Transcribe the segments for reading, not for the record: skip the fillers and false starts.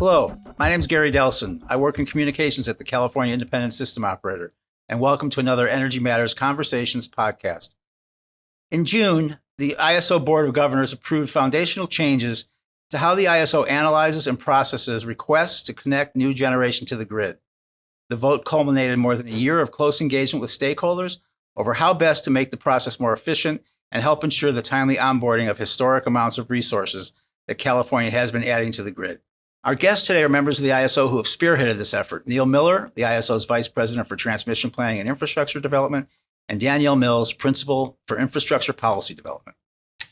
Hello, my name is Gary Delson. I work in communications at the California Independent System Operator, and welcome to another Energy Matters Conversations podcast. In June, the ISO Board of Governors approved foundational changes to how the ISO analyzes and processes requests to connect new generation to the grid. The vote culminated more than a year of close engagement with stakeholders over how best to make the process more efficient and help ensure the timely onboarding of historic amounts of resources that California has been adding to the grid. Our guests today are members of the ISO who have spearheaded this effort. Neil Miller, the ISO's Vice President for Transmission Planning and Infrastructure Development, and Danielle Mills, Principal for Infrastructure Policy Development.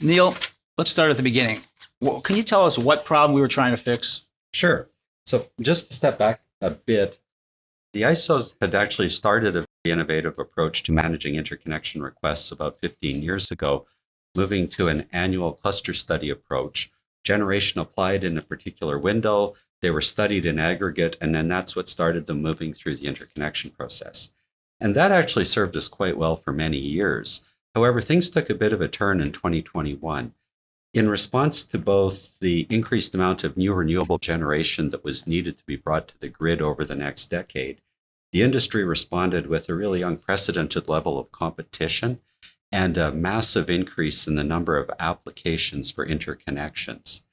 Neil, let's start at the beginning. Well, can you tell us what problem we were trying to fix? Sure. So just to step back a bit, the ISOs had actually started a very innovative approach to managing interconnection requests about 15 years ago, moving to an annual cluster study approach. Generation applied in a particular window, they were studied in aggregate, and then that's what started them moving through the interconnection process. And that actually served us quite well for many years. However, things took a bit of a turn in 2021. In response to both the increased amount of new renewable generation that was needed to be brought to the grid over the next decade, the industry responded with a really unprecedented level of competition and a massive increase in the number of applications for interconnections.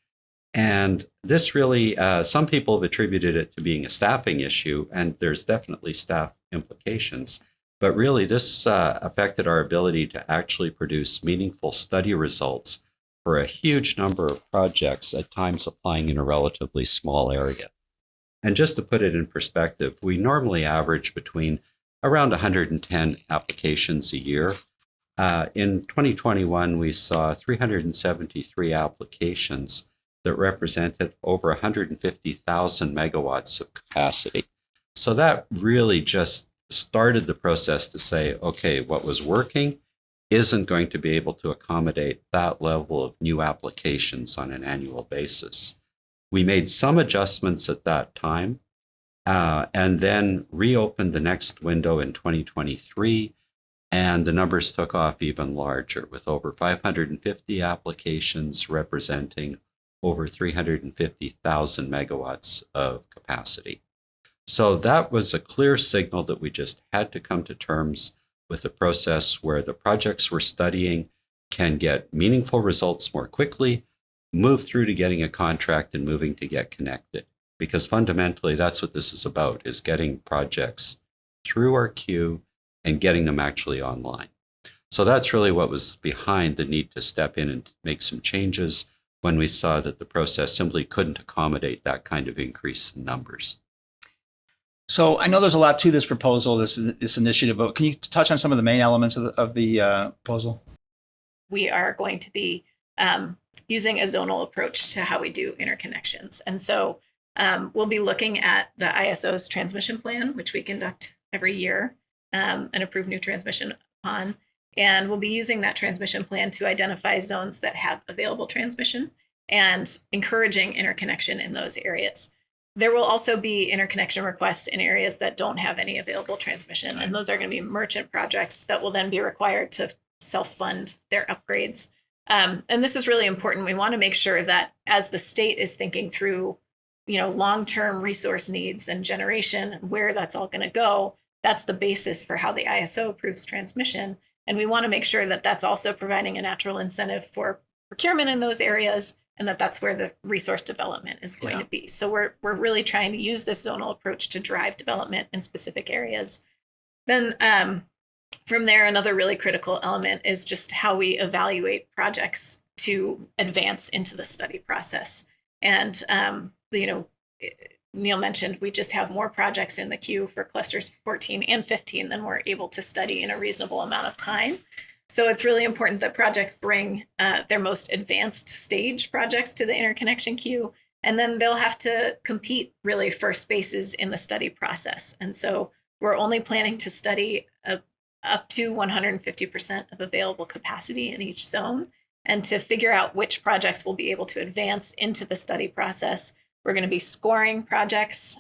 And this really, some people have attributed it to being a staffing issue, and there's definitely staff implications. But really, this affected our ability to actually produce meaningful study results for a huge number of projects, at times applying in a relatively small area. And just to put it in perspective, we normally average between around 110 applications a year. In 2021, we saw 373 applications that represented over 150,000 megawatts of capacity. So that really just started the process to say, okay, what was working isn't going to be able to accommodate that level of new applications on an annual basis. We made some adjustments at that time and then reopened the next window in 2023. And the numbers took off even larger, with over 550 applications representing over 350,000 megawatts of capacity. So that was a clear signal that we just had to come to terms with a process where the projects we're studying can get meaningful results more quickly, move through to getting a contract and moving to get connected. Because fundamentally, that's what this is about, is getting projects through our queue and getting them actually online. So that's really what was behind the need to step in and make some changes when we saw that the process simply couldn't accommodate that kind of increase in numbers. So I know there's a lot to this proposal, this initiative, but can you touch on some of the main elements of the proposal? We are going to be using a zonal approach to how we do interconnections. And so we'll be looking at the ISO's transmission plan, which we conduct every year, and approve new transmission upon. And we'll be using that transmission plan to identify zones that have available transmission and encouraging interconnection in those areas. There will also be interconnection requests in areas that don't have any available transmission. And those are going to be merchant projects that will then be required to self-fund their upgrades. And this is really important. We want to make sure that as the state is thinking through, long-term resource needs and generation, where that's all going to go, that's the basis for how the ISO approves transmission. And we want to make sure that that's also providing a natural incentive for procurement in those areas, and that that's where the resource development is going to be. So we're really trying to use this zonal approach to drive development in specific areas. Then from there, another really critical element is just how we evaluate projects to advance into the study process. And, Neil mentioned we just have more projects in the queue for clusters 14 and 15 than we're able to study in a reasonable amount of time. So it's really important that projects bring their most advanced stage projects to the interconnection queue, and then they'll have to compete really for spaces in the study process. And so we're only planning to study up to 150% of available capacity in each zone. And to figure out which projects will be able to advance into the study process, we're going to be scoring projects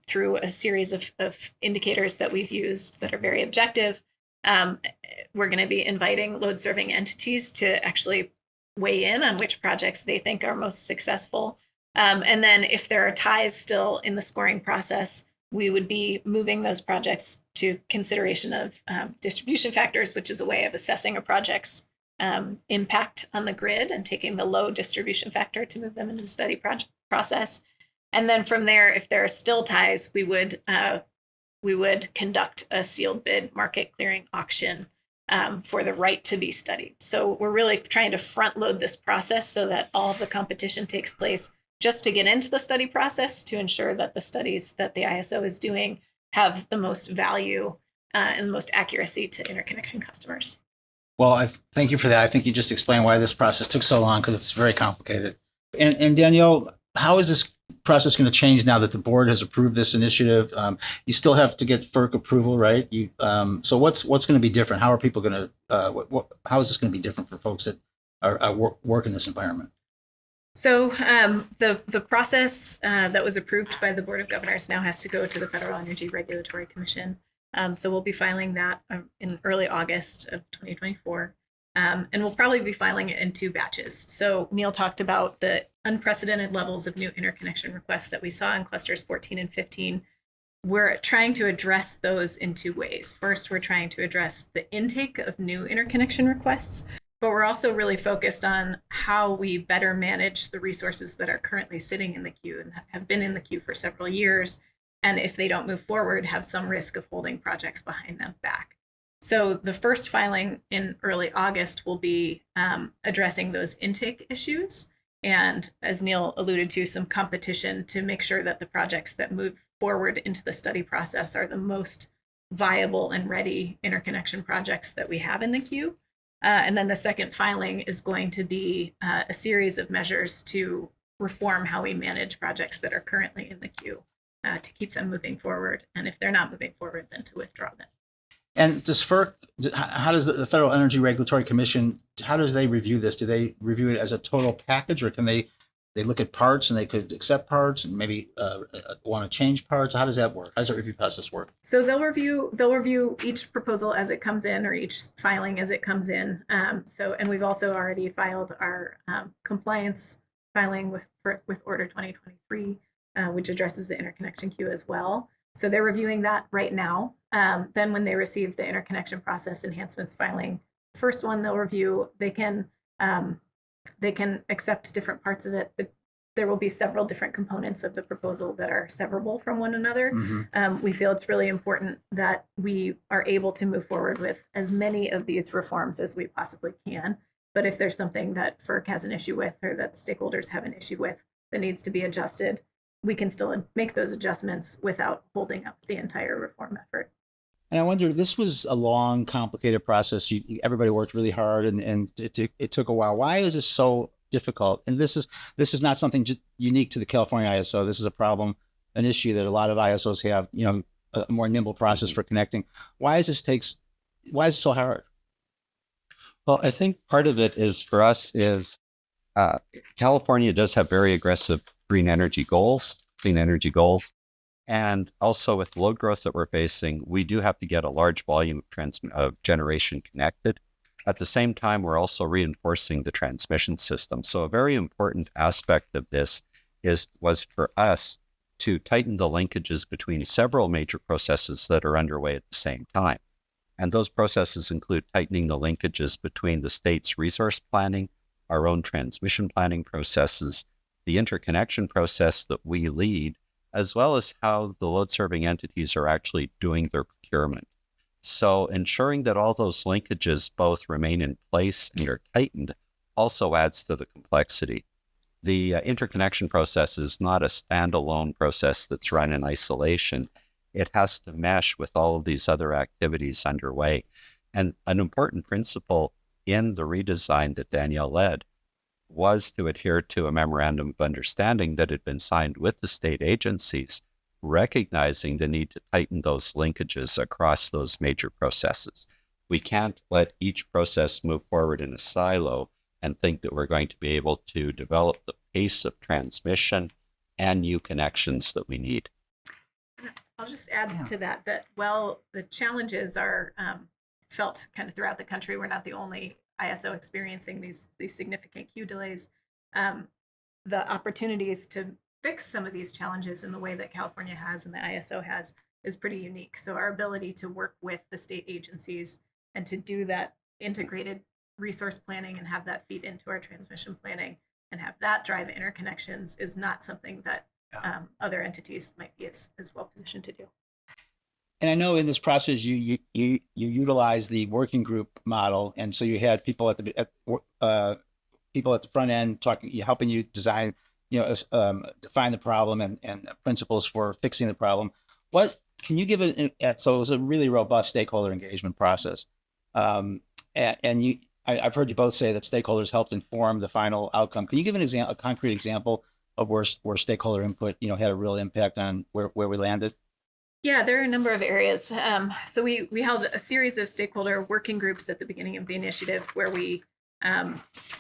through a series of indicators that we've used that are very objective. We're going to be inviting load serving entities to actually weigh in on which projects they think are most successful. And then if there are ties still in the scoring process, we would be moving those projects to consideration of distribution factors, which is a way of assessing a project's impact on the grid and taking the low distribution factor to move them into the study process. And then from there, if there are still ties, we would conduct a sealed bid market clearing auction for the right to be studied. So we're really trying to front load this process so that all of the competition takes place just to get into the study process to ensure that the studies that the ISO is doing have the most value and the most accuracy to interconnection customers. Well, thank you for that. I think you just explained why this process took so long because it's very complicated. And Danielle, how is this process going to change now that the board has approved this initiative? You still have to get FERC approval, right? So what's going to be different? How are people going to? How is this going to be different for folks that are work in this environment? So the process that was approved by the Board of Governors now has to go to the Federal Energy Regulatory Commission. So we'll be filing that in early August of 2024. And we'll probably be filing it in 2 batches. So Neil talked about the unprecedented levels of new interconnection requests that we saw in clusters 14 and 15. We're trying to address those in 2 ways. First, we're trying to address the intake of new interconnection requests, but we're also really focused on how we better manage the resources that are currently sitting in the queue and have been in the queue for several years. And if they don't move forward, have some risk of holding projects behind them back. So the first filing in early August will be addressing those intake issues. And as Neil alluded to, some competition to make sure that the projects that move forward into the study process are the most viable and ready interconnection projects that we have in the queue. And then the second filing is going to be a series of measures to reform how we manage projects that are currently in the queue to keep them moving forward. And if they're not moving forward, then to withdraw them. And does FERC, how does the Federal Energy Regulatory Commission, how does they review this? Do they review it as a total package, or can they look at parts and they could accept parts and maybe want to change parts? How does that work? How does that review process work? So they'll review each proposal as it comes in, or each filing as it comes in. And we've also already filed our compliance filing with Order 2023, which addresses the interconnection queue as well. So they're reviewing that right now. Then when they receive the interconnection process enhancements filing, first one they'll review, they can accept different parts of it, but there will be several different components of the proposal that are severable from one another. We feel it's really important that we are able to move forward with as many of these reforms as we possibly can. But if there's something that FERC has an issue with, or that stakeholders have an issue with, that needs to be adjusted, we can still make those adjustments without holding up the entire reform effort. And I wonder, this was a long, complicated process. Everybody worked really hard, and it took a while. Why is this so difficult? And this is not something unique to the California ISO. This is a problem, an issue that a lot of ISOs have. A more nimble process for connecting. Why is it so hard? Well, I think part of it is for us is California does have very aggressive clean energy goals. And also with load growth that we're facing, we do have to get a large volume of generation connected. At the same time, we're also reinforcing the transmission system. So a very important aspect of this was for us to tighten the linkages between several major processes that are underway at the same time. And those processes include tightening the linkages between the state's resource planning, our own transmission planning processes, the interconnection process that we lead, as well as how the load serving entities are actually doing their procurement. So ensuring that all those linkages both remain in place and are tightened also adds to the complexity. The interconnection process is not a standalone process that's run in isolation. It has to mesh with all of these other activities underway. And an important principle in the redesign that Danielle led was to adhere to a memorandum of understanding that had been signed with the state agencies, recognizing the need to tighten those linkages across those major processes. We can't let each process move forward in a silo and think that we're going to be able to develop the pace of transmission and new connections that we need. I'll just add to that while the challenges are felt kind of throughout the country, we're not the only ISO experiencing these significant queue delays. the opportunities to fix some of these challenges in the way that California has and the ISO has is pretty unique. So our ability to work with the state agencies and to do that integrated resource planning and have that feed into our transmission planning and have that drive interconnections is not something that other entities might be as well positioned to do. And I know in this process you utilize the working group model, and so you had people at the front end helping you design, define the problem and principles for fixing the problem. What can you give it? So it was a really robust stakeholder engagement process, and I've heard you both say that stakeholders helped inform the final outcome. Can you give a concrete example of where stakeholder input had a real impact on where we landed? Yeah, there are a number of areas. So we held a series of stakeholder working groups at the beginning of the initiative where we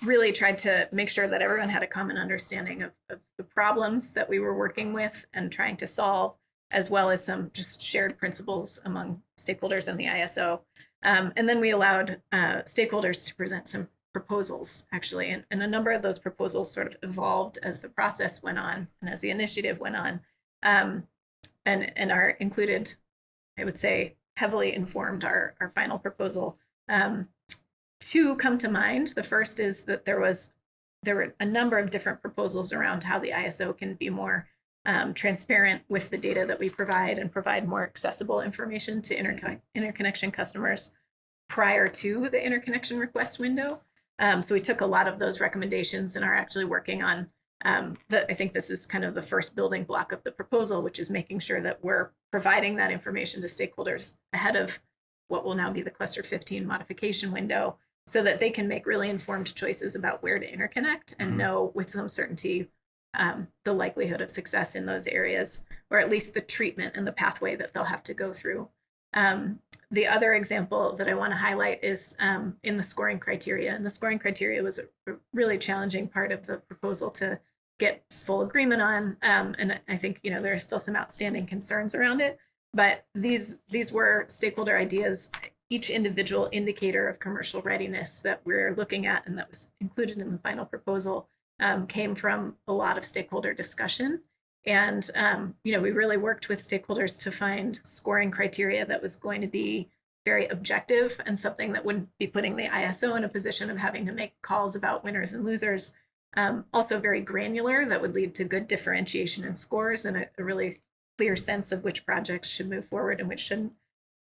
really tried to make sure that everyone had a common understanding of the problems that we were working with and trying to solve, as well as some just shared principles among stakeholders in the ISO. And then we allowed stakeholders to present some proposals, actually. And a number of those proposals sort of evolved as the process went on and as the initiative went on. And are included, I would say, heavily informed our final proposal. Two come to mind. The first is that there were a number of different proposals around how the ISO can be more transparent with the data that we provide and provide more accessible information to interconnection customers prior to the interconnection request window. So we took a lot of those recommendations and are actually working on I think this is kind of the first building block of the proposal, which is making sure that we're providing that information to stakeholders ahead of what will now be the cluster 15 modification window, so that they can make really informed choices about where to interconnect and know with some certainty the likelihood of success in those areas, or at least the treatment and the pathway that they'll have to go through. The other example that I want to highlight is in the scoring criteria. And the scoring criteria was a really challenging part of the proposal to get full agreement on. And I think, there are still some outstanding concerns around it. But these were stakeholder ideas. Each individual indicator of commercial readiness that we're looking at and that was included in the final proposal came from a lot of stakeholder discussion. And, we really worked with stakeholders to find scoring criteria that was going to be very objective and something that wouldn't be putting the ISO in a position of having to make calls about winners and losers. Also very granular, that would lead to good differentiation in scores and a really clear sense of which projects should move forward and which shouldn't.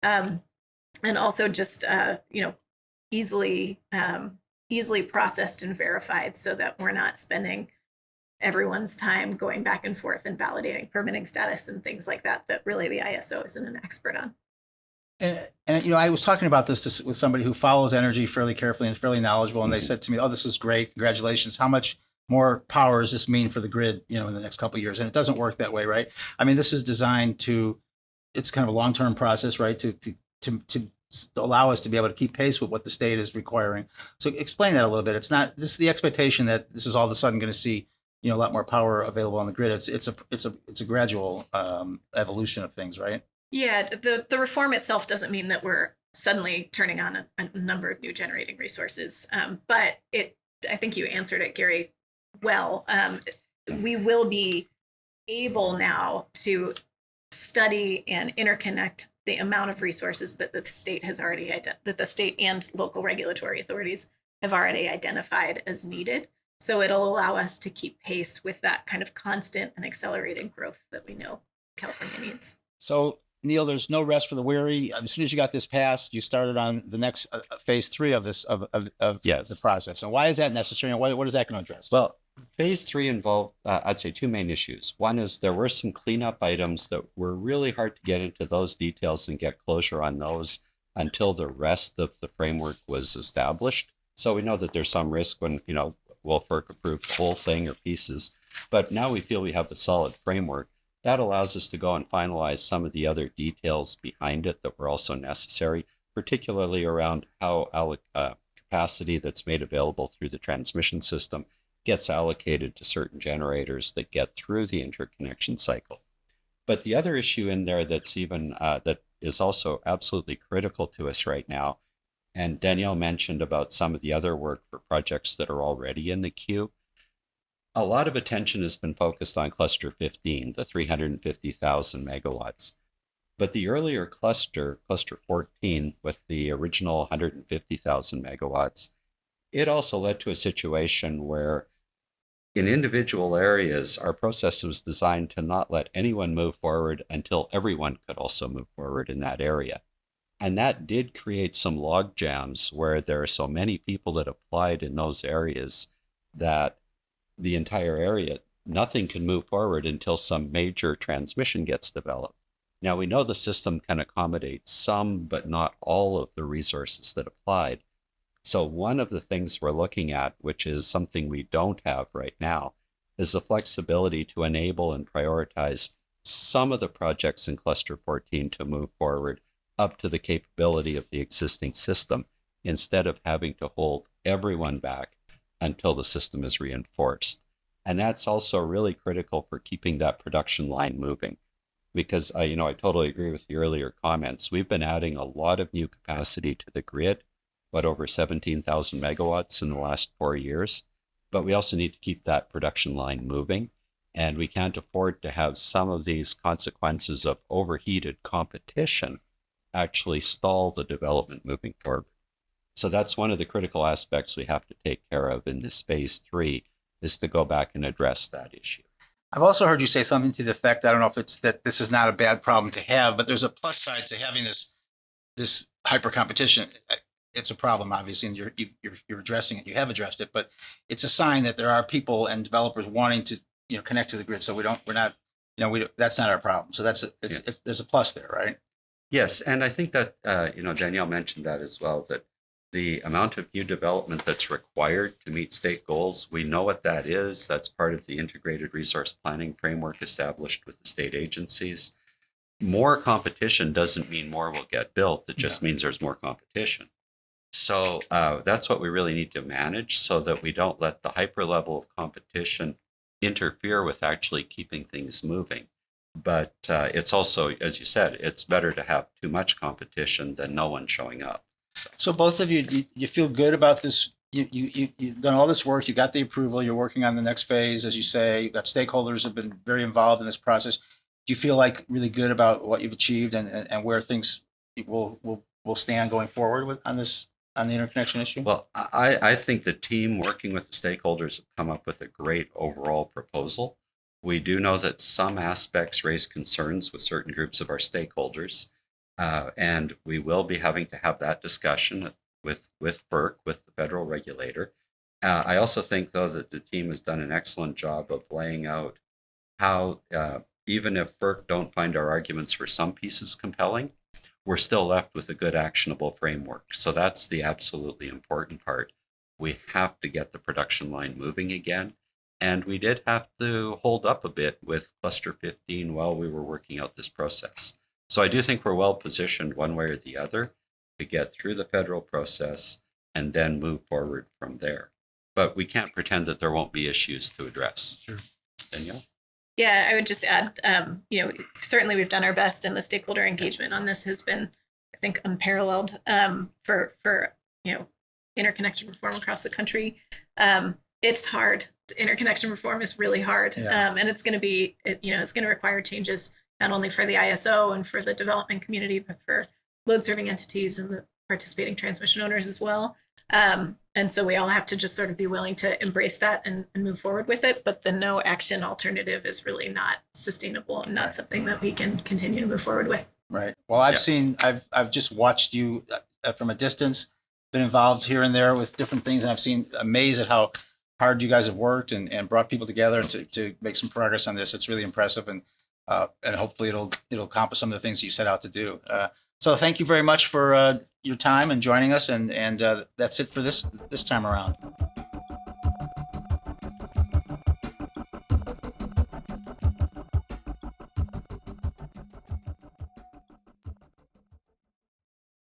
And also just, easily processed and verified, so that we're not spending everyone's time going back and forth and validating permitting status and things like that really the ISO isn't an expert on. And I was talking about this with somebody who follows energy fairly carefully and fairly knowledgeable, and they said to me, "Oh, this is great! Congratulations! How much more power does this mean for the grid, in the next couple of years?" And it doesn't work that way, right? I mean, this is designed it's kind of a long-term process, right? To allow us to be able to keep pace with what the state is requiring. So explain that a little bit. It's not the expectation that this is all of a sudden going to see a lot more power available on the grid. It's a gradual evolution of things, right? Yeah, the reform itself doesn't mean that we're suddenly turning on a number of new generating resources. But I think you answered it, Gary, well. We will be able now to study and interconnect the amount of resources that the state has already that the state and local regulatory authorities have already identified as needed. So it'll allow us to keep pace with that kind of constant and accelerating growth that we know California needs. So, Neil, there's no rest for the weary. As soon as you got this passed, you started on the next phase 3 of this of Yes. the process. And why is that necessary? And what is that going to address? Well, phase 3 involved, I'd say, two main issues. One is there were some cleanup items that were really hard to get into those details and get closure on those until the rest of the framework was established. So we know that there's some risk when, FERC approved the whole thing or pieces. But now we feel we have the solid framework. That allows us to go and finalize some of the other details behind it that were also necessary, particularly around how capacity that's made available through the transmission system gets allocated to certain generators that get through the interconnection cycle. But the other issue in there that's even that is also absolutely critical to us right now, and Danielle mentioned about some of the other work for projects that are already in the queue. A lot of attention has been focused on cluster 15, the 350,000 megawatts. But the earlier cluster, cluster 14, with the original 150,000 megawatts, it also led to a situation where in individual areas, our process was designed to not let anyone move forward until everyone could also move forward in that area. And that did create some log jams where there are so many people that applied in those areas that the entire area, nothing can move forward until some major transmission gets developed. Now, we know the system can accommodate some, but not all of the resources that applied. So one of the things we're looking at, which is something we don't have right now, is the flexibility to enable and prioritize some of the projects in Cluster 14 to move forward up to the capability of the existing system, instead of having to hold everyone back until the system is reinforced. And that's also really critical for keeping that production line moving. Because I totally agree with the earlier comments. We've been adding a lot of new capacity to the grid, over 17,000 megawatts in the last 4 years. But we also need to keep that production line moving. And we can't afford to have some of these consequences of overheated competition actually stall the development moving forward. So that's one of the critical aspects we have to take care of in this phase 3, is to go back and address that issue. I've also heard you say something to the effect, I don't know if it's that this is not a bad problem to have, but there's a plus side to having this hyper competition. It's a problem, obviously, and you're addressing it. You have addressed it, but it's a sign that there are people and developers wanting to connect to the grid. So that's not our problem. So there's a plus there, right? Yes, and I think that Danielle mentioned that as well, that the amount of new development that's required to meet state goals, we know what that is. That's part of the integrated resource planning framework established with the state agencies. More competition doesn't mean more will get built. It just means there's more competition. So that's what we really need to manage, so that we don't let the hyper level of competition interfere with actually keeping things moving. But it's also, as you said, it's better to have too much competition than no one showing up. So both of you feel good about this? You've done all this work. You got the approval. You're working on the next phase, as you say. You've got stakeholders have been very involved in this process. Do you feel like really good about what you've achieved and where things will stand going forward on the interconnection issue? Well, I think the team working with the stakeholders have come up with a great overall proposal. We do know that some aspects raise concerns with certain groups of our stakeholders, and we will be having to have that discussion with FERC, with the federal regulator. I also think, though, that the team has done an excellent job of laying out how, even if FERC don't find our arguments for some pieces compelling, we're still left with a good actionable framework. So that's the absolutely important part. We have to get the production line moving again. And we did have to hold up a bit with Cluster 15 while we were working out this process. So I do think we're well positioned one way or the other to get through the federal process and then move forward from there. But we can't pretend that there won't be issues to address. Sure. Danielle? Yeah, I would just add, certainly we've done our best, and the stakeholder engagement on this has been, I think, unparalleled for interconnection reform across the country. It's hard. Interconnection reform is really hard, and it's going to be, it's going to require changes not only for the ISO and for the development community, but for load serving entities and the participating transmission owners as well. And so we all have to just sort of be willing to embrace that and move forward with it. But the no action alternative is really not sustainable and not something that we can continue to move forward with. Right. Well, I've just watched you from a distance, been involved here and there with different things, and I've seen amazed at how hard you guys have worked and brought people together to make some progress on this. It's really impressive, and hopefully it'll accomplish some of the things that you set out to do. So thank you very much for your time and joining us, and that's it for this time around.